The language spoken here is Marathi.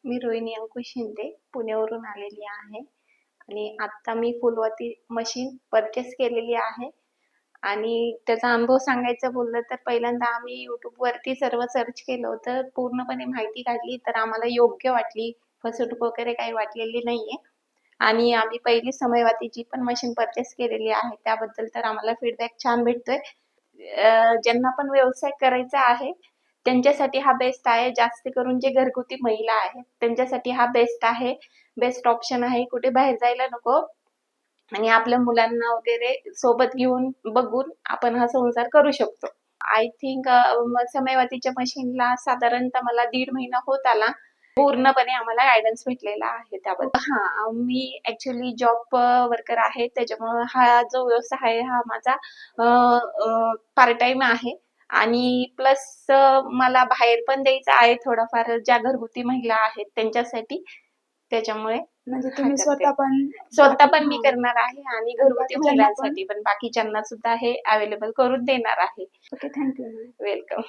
मी रोहिणी अंकुश शिंदे पुण्यावरून आलेली आहे आणि आत्ता मी फुलवती मशीन परचेस केलेली आहे आणि त्याचा अनुभव सांगायचं बोललं तर पहिल्यांदा आम्ही यूट्यूबवरती सर्व सर्च केलं होतं. पूर्णपणे माहिती काढली तर आम्हाला योग्य वाटली. फसवणूक वगैरे काही वाटलेली नाहीये आणि आम्ही पहिली समयवातीची पण मशीन परचेस केलेली आहे. त्याबद्दल तर आम्हाला फीडबॅक छान भेटतोय. ज्यांना पण व्यवसाय करायचा आहे त्यांच्यासाठी हा बेस्ट आहे. जास्त करून जे घरगुती महिला आहेत त्यांच्यासाठी हा बेस्ट आहे. बेस्ट ऑप्शन आहे. कुठे बाहेर जायला नको आणि आपल्या मुलांना वगैरे सोबत घेऊन बघून आपण हा संसार करू शकतो. आय थिंक समयवतीच्या मशीनला साधारणतः मला 1.5 महिना होत आला. पूर्णपणे आम्हाला गायडन्स भेटलेला आहे त्याबद्दल. हां, मी ॲक्चुअली जॉब वर्कर आहे. त्याच्यामुळं हा जो व्यवसाय आहे हा माझा पार्ट टाईम आहे आणि प्लस मला बाहेर पण द्यायचा आहे थोडाफार ज्या घरगुती महिला आहेत त्यांच्यासाठी. त्याच्यामुळे म्हणजे हा तुम्ही करते. स्वतः पण मी करणार आहे आणि घरगुती बाकीच्यांना पण महिलांसाठी पण बाकीच्यांना सुद्धा हे अवेलेबल करून देणार आहे. Okay, thank you. वेलकम.